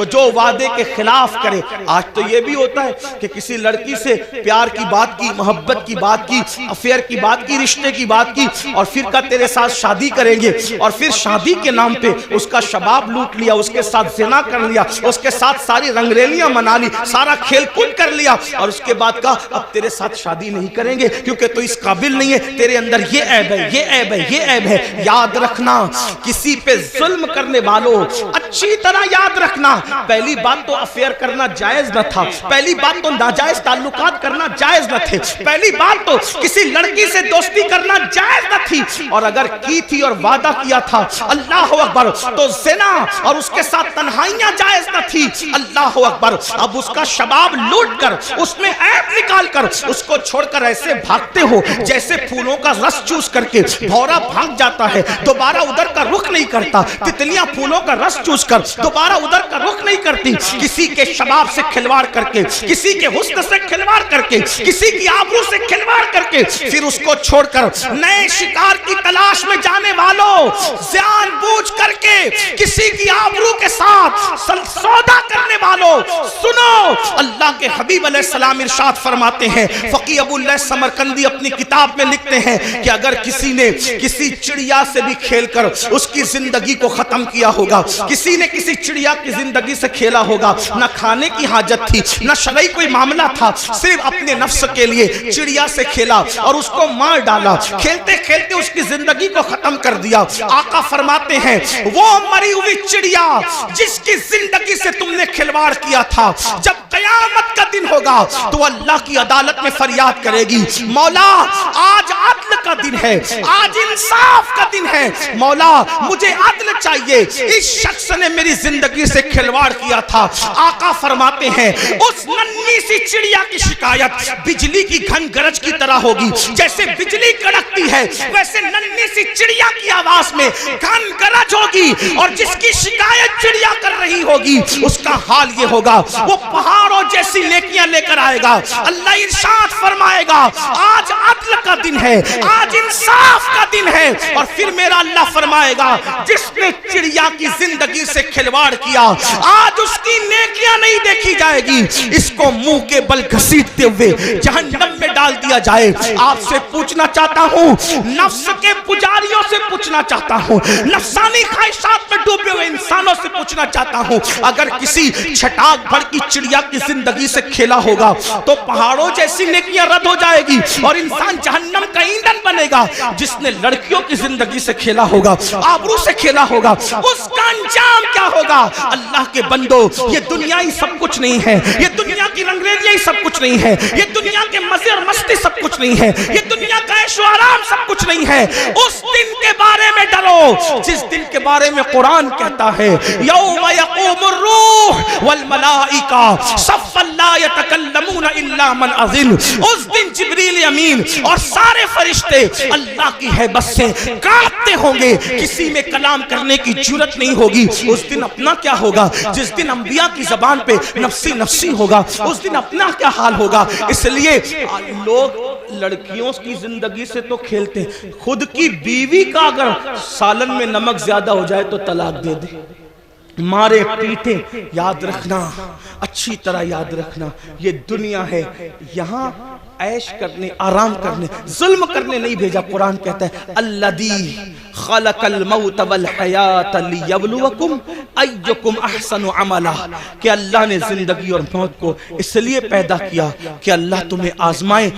تو جو وعدے کے خلاف کرے. آج تو یہ بھی ہوتا ہے کہ کسی لڑکی سے پیار کی بات کی, محبت کی بات کی, افیئر کی بات کی, رشتے کی بات کی, اور پھر کا تیرے ساتھ شادی کریں گے, اور پھر شادی کے نام پہ اس کا شباب لوٹ لیا, اس کے ساتھ زنا کر لیا, اس کے ساتھ ساری رنگریلیاں منا لی, سارا کھیل کود کر لیا, اور اس کے بعد کہا اب تیرے ساتھ شادی نہیں کریں گے کیونکہ تو اس قابل نہیں ہے, تیرے اندر یہ عیب ہے, یہ عیب ہے, یہ عیب ہے. یاد رکھنا, کسی پہ ظلم کرنے والوں اچھی طرح یاد رکھنا, پہلی بات تو افیئر کرنا جائز نہ تھا, پہلی بات تو ناجائز تعلقات کرنا جائز نہ تھے, پہلی بات تو کسی لڑکی سے دوستی کرنا جائز نہ تھی, اور اگر کی تھی اور وعدہ کیا تھا اللہ اکبر تو زنا اور اس کے ساتھ تنہائیاں جائز نہ تھی. اللہ اکبر. اب اس کا شباب لوٹ کر, اس میں عیب نکال کر اس کو چھوڑ کر ایسے بھاگتے ہو جیسے پھولوں کا رس چوس کر کے بھورا بھاگ جاتا ہے, دوبارہ ادھر کا رخ نہیں کرتا. تتلیاں پھولوں کا رس چوس کر دوبارہ ادھر کا رخ نہیں کرتی. کسی کے شباب سے کھلواڑ کر کے, کسی کے حسن سے کھلواڑ کر کے, کسی کی آبرو سے کھلواڑ کر کے پھر اس کو چھوڑ کر نئے شکار کی تلاش میں جانے والوں, جان بوجھ کر کے کسی کی آبرو کے ساتھ سودا کرنے والوں, سنو اللہ کے حبیب علیہ السلام ارشاد فرماتے ہیں, فقی ابو اللہ سمرقندی اپنی کتاب میں لکھتے ہیں کہ اگر کسی نے کسی چڑیا سے بھی کھیل کر اس کی زندگی کو ختم کیا ہوگا, کسی نے کسی چڑیا کی زندگی سے کھیلا ہوگا, نہ کھانے کی حاجت تھی, نہ شرعی کوئی معاملہ تھا, صرف اپنے نفس کے لیے چڑیا سے کھیلا اور اس کو مار ڈالا, کھیلتے کھیلتے اس کی زندگی کو ختم کر دیا. آقا فرماتے ہیں وہ مری ہوئی چڑیا جس کی زندگی سے تم نے کھلواڑ کیا تھا, جب قیامت کا دن ہوگا تو اللہ کی عدالت میں فریاد کرے گی, مولا آج عدل کا دن ہے, آج انصاف کا دن ہے, مولا مجھے عدل چاہیے, اس شخص نے میری زندگی سے کھلواڑ کیا تھا. آقا فرماتے ہیں اس ننھی سی چڑیا کی شکایت بجلی کی گھن گرج کی طرح ہوگی, جیسے بجلی کڑکتی ہے ویسے ننھی سی چڑیا کی آواز میں گھن گرج ہوگی, اور جس کی شکایت چڑیا کر رہی ہوگی اس کا حال یہ ہوگا وہ پہاڑوں جیسی نیکیاں لے کر آئے گا. اللہ ارشاد فرمائے گا آج عدل کا دن ہے, آج انصاف کا دن ہے, اور پھر میرا اللہ فرمائے گا جس نے چڑیا کی زندگی سے کھلواڑ کیا آج اس کی نیکیاں نہیں دیکھی جائے گی, اس کو منہ کے بل گھسیٹتے ہوئے جہنم میں ڈال دیا جائے. آپ سے پوچھنا چاہتا ہوں, نفس کے پجاریوں سے پوچھنا چاہتا ہوں, نفسانی خواہشات میں ڈوبے ہوئے انسانوں سے پوچھنا چاہتا ہوں, اگر کسی چھٹاک بھر کی چڑیا کی زندگی سے کھیلا ہوگا تو پہاڑوں جیسی نیکیاں رد ہو جائے گی اور انسان جہنم کا ایندھن بنے گا. جس نے لڑکیوں کی زندگی سے کھیلا ہوگا, آبرو سے کھیلا ہوگا, اس کا انجام کیا ہوگا؟ اللہ کے بندو, یہ دنیا ہی سب کچھ نہیں ہے, یہ دنیا کی رنگریلیاں ہی سب کچھ نہیں ہے, یہ دنیا کے مزے اور مستی سب کچھ نہیں ہے, یہ دنیا کا عیش و آرام سب کچھ نہیں ہے. اس دن کے بارے میں ڈرو جس دن کے بارے میں قرآن کہتا ہے یوم یقوم الروح والملائکہ صفا لا یتکلمون الا من اذن. اس دن جبریل امین اور سارے فرشتے اللہ کی ہیبت سے کانپتے ہوں گے, کسی میں کلام کرنے کی جرات نہیں ہوگی. اس دن اپنا کیا ہوگا؟ جس دن انبیاء کی زبان پہ نفسی نفسی ہوگا, اس دن اپنا کیا حال ہوگا. اس لیے لوگ لڑکیوں کی زندگی سے تو کھیلتے ہیں, خود کی بیوی کا اگر سالن میں نمک زیادہ ہو جائے تو طلاق دے دے, مارے پیٹے. یاد رکھنا, اچھی طرح یاد رکھنا, یہ دنیا ہے, یہاں عیش کرنے, آرام کرنے, ظلم کرنے نہیں بھیجا. قرآن کہتا ہے الذی خلق الموت والحیات لیبلوکم ایکم احسن عملا, کہ اللہ نے زندگی اور موت کو اس لیے پیدا کیا کہ اللہ تمہیں آزمائے